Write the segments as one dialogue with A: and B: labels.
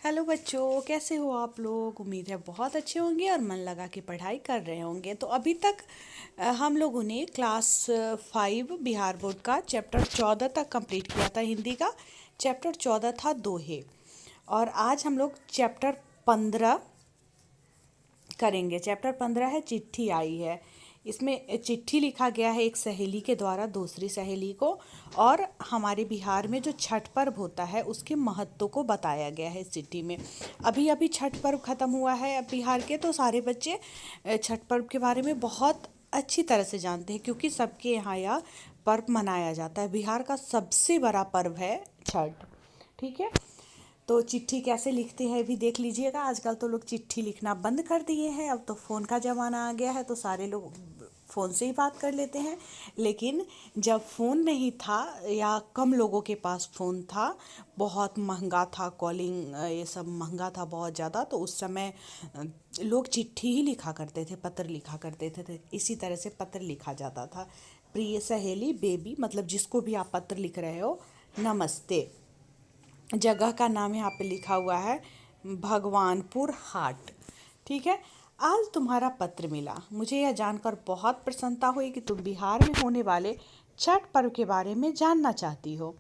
A: Hello बच्चों, कैसे हो आप लोग। उम्मीद है बहुत अच्छे होंगे और मन लगा के पढ़ाई कर रहे होंगे। तो अभी तक हम लोगों ने क्लास 5 बिहार बोर्ड का चैप्टर 14 तक कंप्लीट किया था। हिंदी का चैप्टर 14 था दोहे। और आज हम लोग चैप्टर 15 करेंगे। चैप्टर 15 है चिट्ठी आई है। इसमें चिट्ठी लिखा गया है एक सहेली के द्वारा दूसरी सहेली को, और हमारे बिहार में जो छठ पर्व होता है उसके महत्व को बताया गया है इस चिट्ठी में। अभी अभी छठ पर्व ख़त्म हुआ है अब बिहार के, तो सारे बच्चे छठ पर्व के बारे में बहुत अच्छी तरह से जानते हैं, क्योंकि सबके यहाँ यह पर्व मनाया जाता है। बिहार का सबसे बड़ा पर्व है छठ। ठीक है, तो चिट्ठी कैसे लिखते हैं भी देख लीजिएगा। आजकल तो लोग चिट्ठी लिखना बंद कर दिए हैं, अब तो फ़ोन का ज़माना आ गया है, तो सारे लोग फ़ोन से ही बात कर लेते हैं। लेकिन जब फ़ोन नहीं था या कम लोगों के पास फ़ोन था, बहुत महंगा था, कॉलिंग ये सब महंगा था बहुत ज़्यादा, तो उस समय लोग चिट्ठी ही लिखा करते थे, पत्र लिखा करते थे। इसी तरह से पत्र लिखा जाता था। प्रिय सहेली, बेबी, मतलब जिसको भी आप पत्र लिख रहे हो, नमस्ते। जगह का नाम यहाँ पे लिखा हुआ है भगवानपुर हाट। ठीक है, आज तुम्हारा पत्र मिला। मुझे यह जानकर बहुत प्रसन्नता हुई कि तुम बिहार में होने वाले छठ पर्व के बारे में जानना चाहती हो।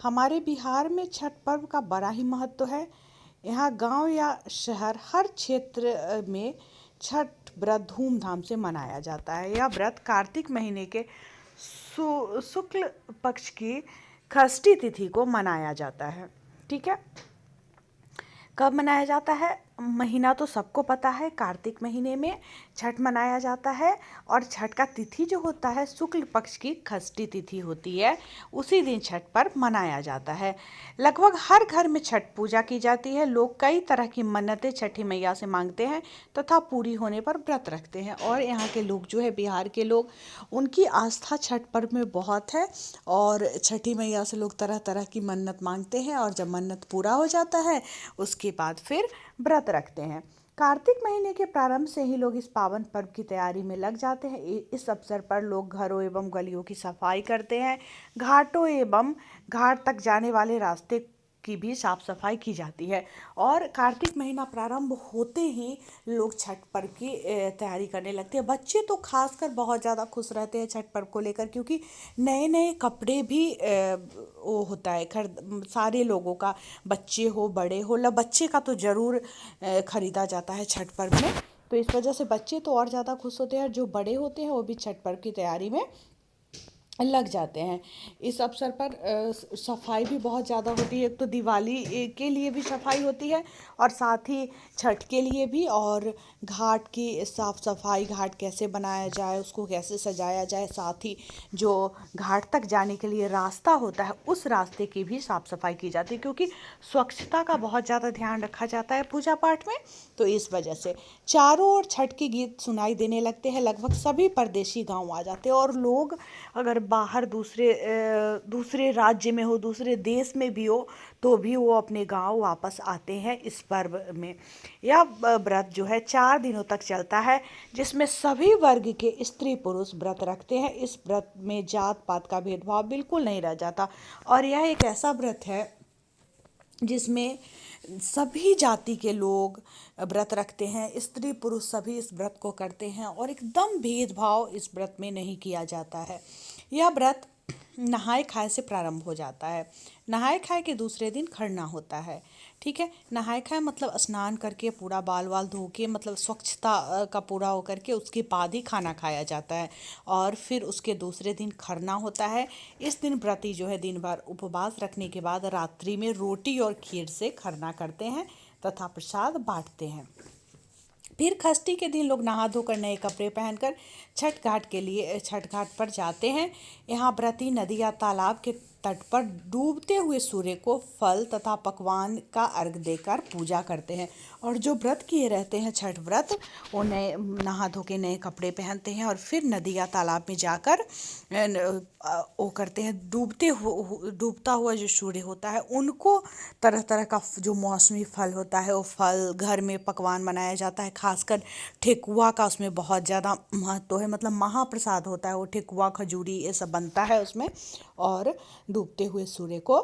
A: हमारे बिहार में छठ पर्व का बड़ा ही महत्व है। यहाँ गांव या शहर हर क्षेत्र में छठ व्रत धूमधाम से मनाया जाता है। यह व्रत कार्तिक महीने के शुक्ल पक्ष की षष्ठी तिथि को मनाया जाता है। ठीक है, कब मनाया जाता है? महीना तो सबको पता है, कार्तिक महीने में छठ मनाया जाता है। और छठ का तिथि जो होता है शुक्ल पक्ष की षष्ठी तिथि होती है, उसी दिन छठ पर्व मनाया जाता है। लगभग हर घर में छठ पूजा की जाती है। लोग कई तरह की मन्नतें छठी मैया से मांगते हैं तथा पूरी होने पर व्रत रखते हैं। और यहाँ के लोग जो है, बिहार के लोग, उनकी आस्था छठ पर्व में बहुत है। और छठी मैया से लोग तरह तरह की मन्नत मांगते हैं, और जब मन्नत पूरा हो जाता है उसके बाद फिर व्रत रखते हैं। कार्तिक महीने के प्रारंभ से ही लोग इस पावन पर्व की तैयारी में लग जाते हैं। इस अवसर पर लोग घरों एवं गलियों की सफाई करते हैं। घाटों एवं घाट तक जाने वाले रास्ते की भी साफ सफाई की जाती है। और कार्तिक महीना प्रारंभ होते ही लोग छठ पर्व की तैयारी करने लगते हैं। बच्चे तो खासकर बहुत ज़्यादा खुश रहते हैं छठ पर्व को लेकर, क्योंकि नए नए कपड़े भी वो होता है सारे लोगों का, बच्चे हो बड़े हो, बच्चे का तो ज़रूर खरीदा जाता है छठ पर्व में। तो इस वजह से बच्चे तो और ज़्यादा खुश होते हैं, और जो बड़े होते हैं वो भी छठ पर्व की तैयारी में लग जाते हैं। इस अवसर पर सफाई भी बहुत ज़्यादा होती है। एक तो दिवाली के लिए भी सफाई होती है, और साथ ही छठ के लिए भी। और घाट की साफ सफाई, घाट कैसे बनाया जाए, उसको कैसे सजाया जाए, साथ ही जो घाट तक जाने के लिए रास्ता होता है उस रास्ते की भी साफ सफाई की जाती है, क्योंकि स्वच्छता का बहुत ज़्यादा ध्यान रखा जाता है पूजा पाठ में। तो इस वजह से चारों ओर छठ के गीत सुनाई देने लगते हैं। लगभग सभी परदेशी गांव आ जाते हैं, और लोग अगर बाहर दूसरे राज्य में हो, दूसरे देश में भी हो, तो भी वो अपने गांव वापस आते हैं इस पर्व में। यह व्रत जो है 4 दिनों तक चलता है, जिसमें सभी वर्ग के स्त्री पुरुष व्रत रखते हैं। इस व्रत में जात पात का भेदभाव बिल्कुल नहीं रह जाता। और यह एक ऐसा व्रत है जिसमें सभी जाति के लोग व्रत रखते हैं। स्त्री पुरुष सभी इस व्रत को करते हैं, और एकदम भेदभाव इस व्रत में नहीं किया जाता है। यह व्रत नहाए खाए से प्रारंभ हो जाता है। नहाए खाए के दूसरे दिन खरना होता है। ठीक है, नहाए खाए मतलब स्नान करके पूरा बाल वाल धो के, मतलब स्वच्छता का पूरा हो करके उसके बाद ही खाना खाया जाता है। और फिर उसके दूसरे दिन खरना होता है। इस दिन व्रती जो है दिन भर उपवास रखने के बाद रात्रि में रोटी और खीर से खरना करते हैं तथा प्रसाद बांटते हैं। फिर षष्ठी के दिन लोग नहा धोकर नए कपड़े पहनकर छठ घाट पर जाते हैं। यहाँ व्रती नदी या तालाब के तट पर डूबते हुए सूर्य को फल तथा पकवान का अर्घ देकर पूजा करते हैं। और जो व्रत किए रहते हैं छठ व्रत, वो नए नहा धो के नए कपड़े पहनते हैं, और फिर नदी या तालाब में जाकर वो करते हैं। डूबता हुआ जो सूर्य होता है, उनको तरह तरह का जो मौसमी फल होता है वो फल घर में पकवान बनाया जाता है। खासकर ठेकुआ का उसमें बहुत ज़्यादा महत्व है, मतलब महाप्रसाद होता है वो, ठेकुआ खजूरी ये सब बनता है उसमें। और डूबते हुए सूर्य को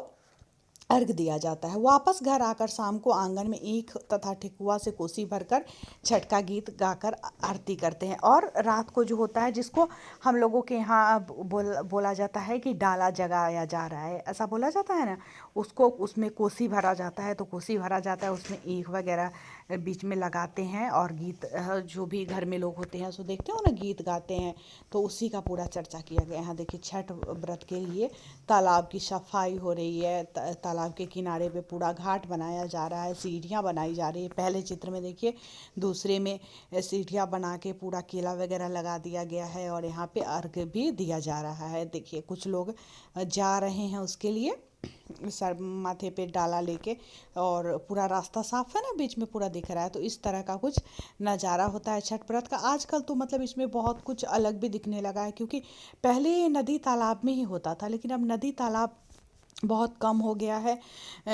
A: अर्घ दिया जाता है। वापस घर आकर शाम को आंगन में ईख तथा ठेकुआ से कोसी भरकर छठ का गीत गाकर आरती करते हैं। और रात को जो होता है, जिसको हम लोगों के यहाँ बोला जाता है कि डाला जगाया जा रहा है, ऐसा बोला जाता है ना, उसको उसमें कोसी भरा जाता है। तो कोसी भरा जाता है, उसमें ईख वगैरह बीच में लगाते हैं और गीत, जो भी घर में लोग होते हैं सो देखते हो ना, गीत गाते हैं। तो उसी का पूरा चर्चा किया गया है। देखिए, छठ व्रत के लिए तालाब की सफाई हो रही है। तालाब के किनारे पे पूरा घाट बनाया जा रहा है, सीढ़ियाँ बनाई जा रही है। पहले चित्र में देखिए, दूसरे में सीढ़ियाँ बना के पूरा केला वगैरह लगा दिया गया है और यहाँ पे अर्घ भी दिया जा रहा है। देखिए, कुछ लोग जा रहे हैं उसके लिए, सर माथे पे डाला लेके, और पूरा रास्ता साफ है ना, बीच में पूरा दिख रहा है। तो इस तरह का कुछ नज़ारा होता है छठ व्रत का। आजकल तो मतलब इसमें बहुत कुछ अलग भी दिखने लगा है, क्योंकि पहले ये नदी तालाब में ही होता था, लेकिन अब नदी तालाब बहुत कम हो गया है।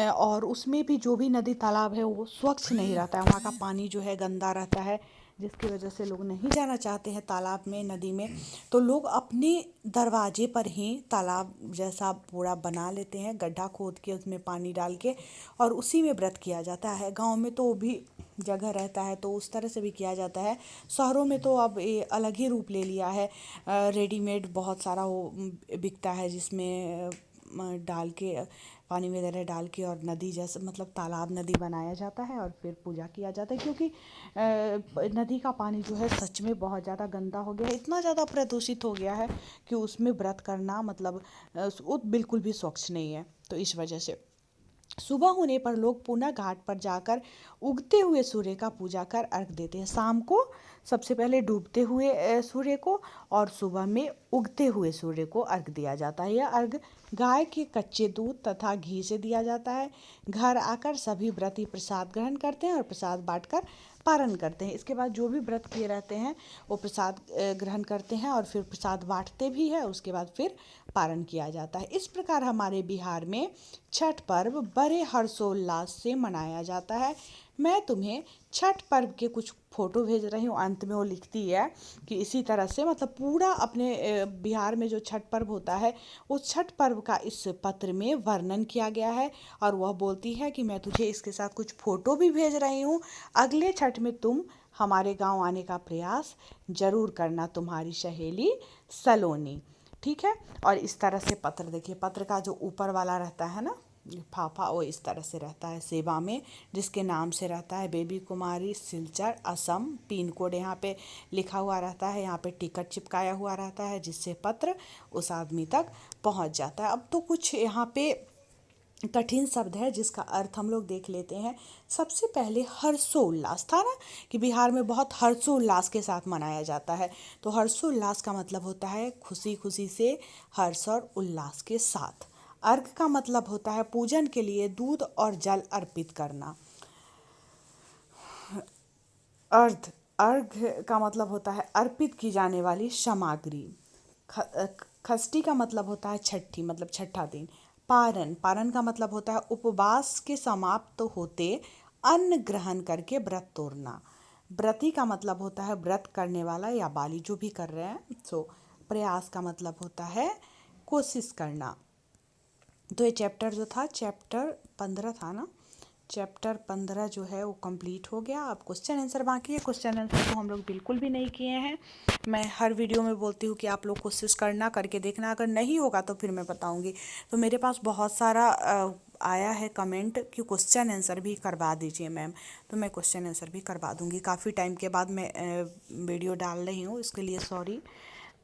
A: और उसमें भी जो भी नदी तालाब है वो स्वच्छ नहीं रहता है, वहाँ का पानी जो है गंदा रहता है, जिसकी वजह से लोग नहीं जाना चाहते हैं तालाब में, नदी में। तो लोग अपने दरवाजे पर ही तालाब जैसा पूरा बना लेते हैं, गड्ढा खोद के उसमें पानी डाल के, और उसी में व्रत किया जाता है। गांव में तो भी जगह रहता है तो उस तरह से भी किया जाता है। शहरों में तो अब ये अलग ही रूप ले लिया है। रेडीमेड बहुत सारा वो बिकता है, जिसमें डाल के, पानी वगैरह डाल के, और नदी जैसे मतलब तालाब नदी बनाया जाता है और फिर पूजा किया जाता है। क्योंकि नदी का पानी जो है सच में बहुत ज़्यादा गंदा हो गया है, इतना ज़्यादा प्रदूषित हो गया है कि उसमें व्रत करना मतलब वो बिल्कुल भी स्वच्छ नहीं है। तो इस वजह से सुबह होने पर लोग पुनः घाट पर जाकर उगते हुए सूर्य का पूजा कर अर्घ देते हैं। शाम को सबसे पहले डूबते हुए सूर्य को, और सुबह में उगते हुए सूर्य को अर्घ दिया जाता है। यह अर्घ गाय के कच्चे दूध तथा घी से दिया जाता है। घर आकर सभी व्रती प्रसाद ग्रहण करते हैं और प्रसाद बांटकर पारण करते हैं। इसके बाद जो भी व्रत किए रहते हैं वो प्रसाद ग्रहण करते हैं और फिर प्रसाद बांटते भी है, उसके बाद फिर पारण किया जाता है। इस प्रकार हमारे बिहार में छठ पर्व बड़े हर्षोल्लास से मनाया जाता है। मैं तुम्हें छठ पर्व के कुछ फ़ोटो भेज रही हूँ। अंत में वो लिखती है कि इसी तरह से मतलब पूरा अपने बिहार में जो छठ पर्व होता है, उस छठ पर्व का इस पत्र में वर्णन किया गया है। और वह बोलती है कि मैं तुझे इसके साथ कुछ फ़ोटो भी भेज रही हूँ। अगले छठ में तुम हमारे गांव आने का प्रयास जरूर करना, तुम्हारी सहेली सलोनी। ठीक है। और इस तरह से पत्र देखिए, पत्र का जो ऊपर वाला रहता है ना फाफा, वो इस तरह से रहता है सेवा में, जिसके नाम से रहता है बेबी कुमारी, सिलचर, असम। पिन कोड यहाँ पे लिखा हुआ रहता है, यहाँ पे टिकट चिपकाया हुआ रहता है, जिससे पत्र उस आदमी तक पहुँच जाता है। अब तो कुछ यहाँ पे कठिन शब्द है जिसका अर्थ हम लोग देख लेते हैं। सबसे पहले हर्षोल्लास था ना, कि बिहार में बहुत हर्षोल्लास के साथ मनाया जाता है। तो हर्षोल्लास का मतलब होता है खुशी खुशी से, हर्ष और उल्लास के साथ। अर्घ का मतलब होता है पूजन के लिए दूध और जल अर्पित करना। अर्घ अर्घ का मतलब होता है अर्पित की जाने वाली सामग्री। खष्टी का मतलब होता है छठी, मतलब छठा दिन। पारण पारण का मतलब होता है उपवास के समाप्त होते अन्न ग्रहण करके व्रत तोड़ना। व्रती का मतलब होता है व्रत करने वाला या बाली, जो भी कर रहे हैं। सो प्रयास का मतलब होता है कोशिश करना। तो ये चैप्टर जो था, चैप्टर 15 था ना, चैप्टर 15 जो है वो कंप्लीट हो गया। अब क्वेश्चन आंसर बाकी है। क्वेश्चन आंसर तो हम लोग बिल्कुल भी नहीं किए हैं। मैं हर वीडियो में बोलती हूँ कि आप लोग कोशिश करना, करके देखना, अगर नहीं होगा तो फिर मैं बताऊँगी। तो मेरे पास बहुत सारा आया है कमेंट कि क्वेश्चन आंसर भी करवा दीजिए मैम, तो मैं क्वेश्चन आंसर भी करवा दूँगी। काफ़ी टाइम के बाद मैं वीडियो डाल रही हूँ, इसके लिए सॉरी।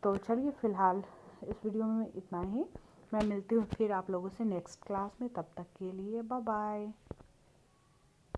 A: तो चलिए फ़िलहाल इस वीडियो में इतना ही। मैं मिलती हूँ फिर आप लोगों से नेक्स्ट क्लास में, तब तक के लिए बाय बाय।